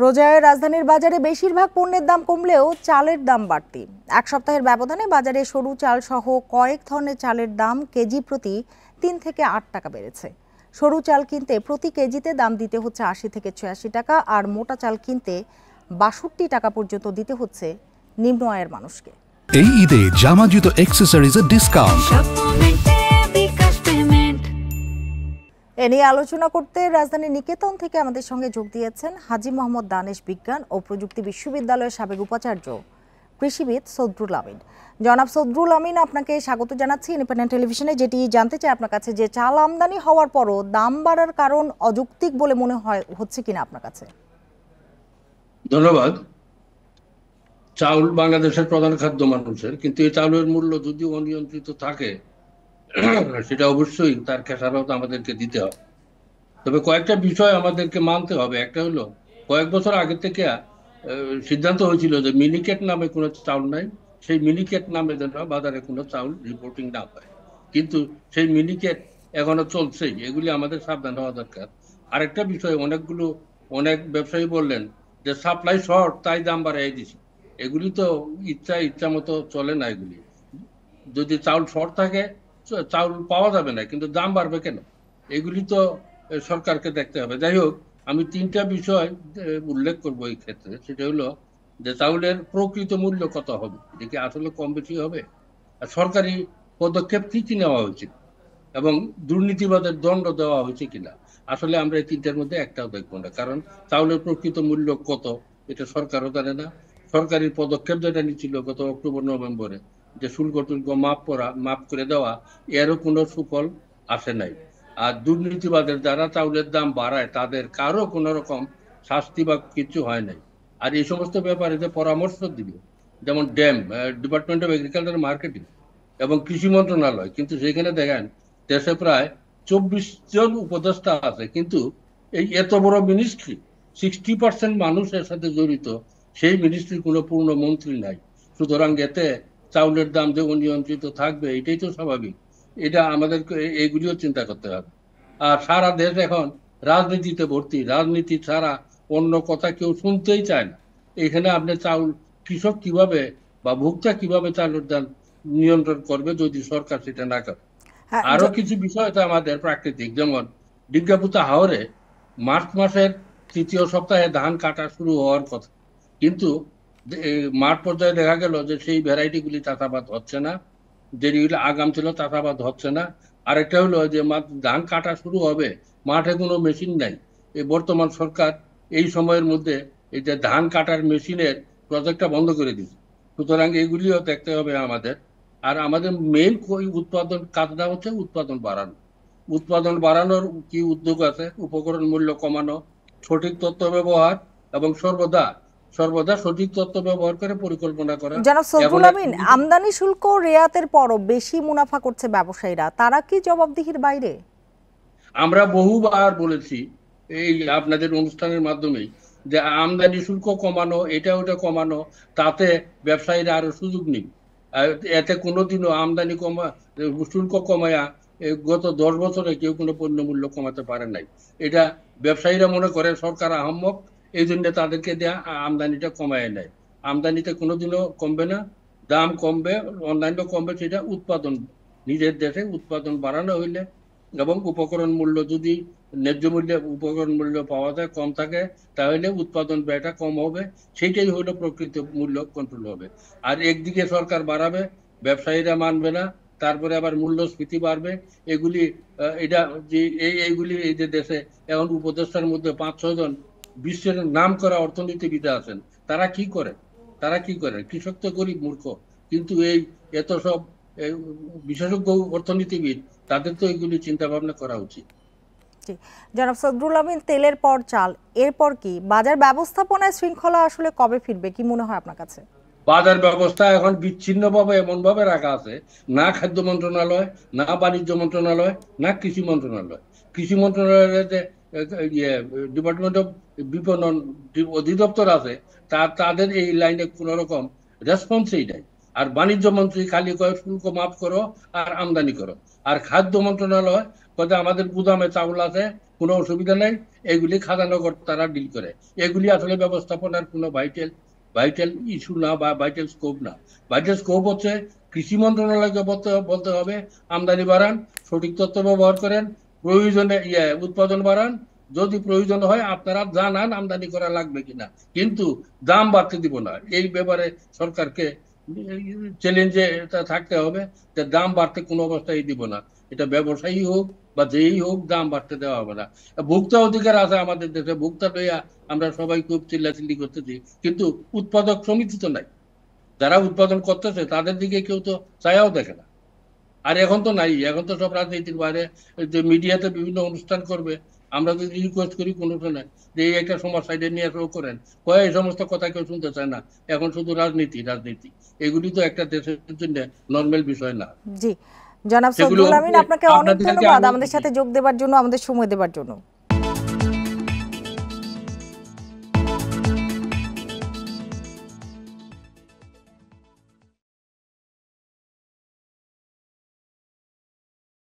রোজায় রাজধানীর বাজারে বেশিরভাগ পণ্যের দাম কমলেও চালের দাম বাড়তি। এক সপ্তাহের ব্যবধানে বাজারে সরু চাল সহ কয়েক ধরনের চালের দাম কেজি প্রতি ৩ থেকে ৮ টাকা বেড়েছে। সরু চাল কিনতে প্রতি কেজিতে দাম দিতে হচ্ছে ৮০ থেকে ৮৬ টাকা, আর মোটা চাল কিনতে ৬২ টাকা পর্যন্ত দিতে হচ্ছে নিম্ন আয়ের মানুষকে। এই ঈদে জামা জুতো অ্যাকসেসরিজের ডিসকাউন্ট। এ নিয়ে আলোচনা করতে রাজধানীর নিকেতন থেকে আমাদের সঙ্গে যোগ দিয়েছেন হাজী মোহাম্মদ দানেশ বিজ্ঞান ও প্রযুক্তি বিশ্ববিদ্যালয়ের সাবেক উপাচার্য কৃষিবিদ সদরুল আমিন। জনাব সদরুল আমিন, আপনাকে স্বাগত জানাচ্ছি ইন্ডিপেন্ডেন্ট টেলিভিশনে। যেটি জানতে চাই আপনার কাছে, যে চাল আমদানি হওয়ার পরও দাম বাড়ার কারণ অযৌক্তিক বলে মনে হচ্ছে কিনা আপনার কাছে? ধন্যবাদ। চাউল বাংলাদেশের প্রধান খাদ্য মানুষের, কিন্তু এই চাউলের মূল্য যদি অনিয়ন্ত্রিত থাকে সেটা অবশ্যই তার খেসারত আমাদেরকে দিতে হবে। তবে কয়েকটা বিষয় আমাদেরকে মানতে হবে। একটা হলো, কয়েক বছর আগে থেকে সিদ্ধান্ত হয়েছিল যে মিনিকেট নামে কোনো চাউল নাই, সেই মিনিকেট নামে যেন বাজারে কোনো চাউল রিপোর্টিং না হয়। কিন্তু সেই মিনিকেট এখনো চলছেই, এগুলি আমাদের সাবধান হওয়া দরকার। আরেকটা বিষয়, অনেক ব্যবসায়ী বললেন যে সাপ্লাই শর্ট তাই দাম বাড়াই দিছি। এগুলি তো ইচ্ছা মতো চলে না। এগুলি যদি চাউল শর্ট থাকে চাউল পাওয়া যাবে না, কিন্তু দাম বাড়বে কেন? এগুলি তো সরকারকে দেখতে হবে। যাই হোক, আমি তিনটা বিষয় উল্লেখ করবো এই ক্ষেত্রে। সেটা হলো যে চাউলের প্রকৃত মূল্য কত হবে, এটা কি আসলে কম বেশি হবে, আর সরকারি পদক্ষেপ কি কি নেওয়া উচিত, এবং দুর্নীতিবাদের দণ্ড দেওয়া হয়েছে কিনা। আসলে আমরা এই তিনটার মধ্যে একটাও দেখবো না, কারণ চাউলের প্রকৃত মূল্য কত এটা সরকারও জানে না। সরকারি পদক্ষেপ যেটা নিচ্ছিল গত অক্টোবর নভেম্বরে, যে শুল্ক টুল্ক মাফ করে দেওয়া, এরও কোনো সুফল আসে নাই। আর দুর্নীতিবাদের যারা চাউলের দাম বাড়ায় তাদের কারো কোনো রকম শাস্তি বা কিছু হয় নাই। আর এই সমস্ত ব্যাপারে যে পরামর্শ দিবে, যেমন ডিপার্টমেন্ট অফ এগ্রিকালচার মার্কেটিং এবং কৃষি মন্ত্রণালয়, কিন্তু সেখানে দেখেন দেশে প্রায় 24 জন উপদেষ্টা আছে, কিন্তু এই এত বড় মিনিস্ট্রি 60% মানুষ এর সাথে জড়িত, সেই মিনিস্ট্রির কোনো পূর্ণ মন্ত্রী নাই। সুতরাং এতে চাউলের দাম যে অনিয়ন্ত্রিত থাকবে এটাই তো স্বাভাবিক। এটা আমাদেরকে এইগুলিও চিন্তা করতে হবে। আর সারা দেশ এখন রাজনীতিতে ভর্তি, রাজনীতি ছাড়া অন্য কথা কেউ শুনতেই চায় না। এখানে আপনি কৃষক কিভাবে বা ভোক্তা কিভাবে চাউলের দাম নিয়ন্ত্রণ করবে যদি সরকার সেটা না করে? আরো কিছু বিষয় তো আমাদের প্রাকৃতিক, যেমন ডিঙ্গাপুতা হাওরে মার্চ মাসের 3য় সপ্তাহে ধান কাটা শুরু হওয়ার কথা, কিন্তু মাঠ পর্যায়ে দেখা গেল যে সেই ভ্যারাইটি গুলি চাষাবাদ হচ্ছে না, যেগুলি আগাম ছিল চাষাবাদ হচ্ছে না। আরেকটা হলো যে ধান কাটা শুরু হবে, মাঠে কোনো মেশিন নাই। এই বর্তমান সরকার এই সময়ের মধ্যে এই যে ধান কাটার মেশিনের প্রজেক্টটা বন্ধ করে দিচ্ছে। সুতরাং এগুলিও দেখতে হবে আমাদের। আর আমাদের মেইন উৎপাদন কাজটা হচ্ছে উৎপাদন বাড়ানোর কি উদ্যোগ আছে? উপকরণ মূল্য কমানো, সঠিক তথ্য ব্যবহার, এবং সর্বদা সঠিক তথ্য ব্যবহার করে পরিকল্পনা করা। জনাব সদরুল আমিন, আমদানি শুল্ক রেয়াতের পরও বেশি মুনাফা করছে ব্যবসায়ীরা, তারা কি জবাবদিহির বাইরে? আমরা বহুবার বলেছি এই আপনাদের অনুষ্ঠানের মাধ্যমেই যে আমদানি শুল্ক কমানো, এটা ওটা কমানো, তাতে ব্যবসায়ীরা আরো সুযোগ নেই। এতে কোনোদিনও আমদানি শুল্ক কমায়া গত 10 বছরে কেউ কোনো পণ্য মূল্য কমাতে পারে নাই। এটা ব্যবসায়ীরা মনে করে সরকার আহাম্মক, এই জন্য তাদেরকে দেয়া আমদানিটা কমায় নেয়। আমদানিতে কোনোদিনও কমবে না, দাম কমবে, অন্যান্য কমবে। সেটা উৎপাদন, নিজের দেশে উৎপাদন বাড়ানো হইলে এবং উপকরণ মূল্য যদি ন্যায্য মূল্যে উপকরণ মূল্য পাওয়া যায়, কম থাকে, তাহলে উৎপাদন ব্যয়টা কম হবে। সেইটাই হলো প্রকৃত মূল্য কন্ট্রোল হবে। আর একদিকে সরকার বাড়াবে, ব্যবসায়ীরা মানবে না, তারপরে আবার মূল্যস্ফীতি বাড়বে। এইগুলি এই যে দেশে এখন উপদেষ্টার মধ্যে 5-6 জন বিশ্বের নাম করা অর্থনীতিবিদ আছেন, তারা কি করে? কৃষক তো গরিব মূর্খ, কিন্তু এত সব বিশেষজ্ঞ অর্থনীতিবিদ, তাদের তো এগুলি চিন্তা ভাবনা করা উচিত। জনাব সদরুল আমিন, তেলের পর চাল, এরপর কি বাজার ব্যবস্থাপনায় শৃঙ্খলা আসলে কবে ফিরবে, কি মনে হয় আপনার কাছে? বাজার ব্যবস্থা এখন বিচ্ছিন্নভাবে এমন ভাবে রাখা আছে, না খাদ্য মন্ত্রণালয়, না বাণিজ্য মন্ত্রণালয়, না কৃষি মন্ত্রণালয়। কৃষি মন্ত্রণালয়ের যে ডিপার্টমেন্ট অফ বিপণন অধিদপ্তর আছে, তাদের এই লাইনে কোন রকম রেসপন্সই নাই। আর বাণিজ্য মন্ত্রী খালি কয় শুল্ক মাফ করো আর আমদানি করো। আর খাদ্য মন্ত্রণালয় কয়ে আমাদের গুদামে চাউল আছে, কোনো অসুবিধা নেই, এগুলি খাজানগর তারা ডিল করে। এগুলি আসলে ব্যবস্থাপনার কোনো ভাইটাল ইস্যু না বা ভাইটাল স্কোপ না। ভাইটাল স্কোপ হচ্ছে কৃষি মন্ত্রণালয়কে বলতে হবে আমদানি বাড়ান, সঠিক তথ্য ব্যবহার করেন, প্রয়োজনে উৎপাদন বাড়ান, যদি প্রয়োজন হয় আপনারা জানান আমদানি করা লাগবে কিনা, কিন্তু দাম বাড়তে দিব না। এই ব্যাপারে সরকারকে চ্যালেঞ্জে থাকতে হবে যে দাম বাড়তে কোনো অবস্থায় দিব না। এটা ব্যবসায়ী হোক বা যেই হোক, দাম বাড়তে দেওয়া হবে না। ভোক্তা অধিকার আছে আমাদের দেশে, ভোক্তা লইয়া আমরা সবাই খুব চিল্লাচিল্লি করতেছি, কিন্তু উৎপাদক সমিতি তো নাই। যারা উৎপাদন করতেছে তাদের দিকে কেউ তো চায়াও দেখে না। আর এখন তো নাই, এখন তো সব রাজনীতির বাইরে, যে মিডিয়াতে বিভিন্ন অনুষ্ঠান করবে, আমরা যদি রিকোয়েস্ট করি কোনো নাই যে এই একটা সমস্যা এটা নিয়ে শো করেন, কয় এই সমস্ত কথা কেউ শুনতে চায় না। এখন শুধু রাজনীতি রাজনীতি, এগুলি তো একটা দেশের জন্য নর্মাল বিষয় না। জি, জনাব সেগুলো সদরুল আমিন, আপনাকে অনেক আপনাদেরকে ধন্যবাদ আমি- আমাদের সাথে যোগ দেওয়ার জন্য, আমাদের সময় দেওয়ার জন্য।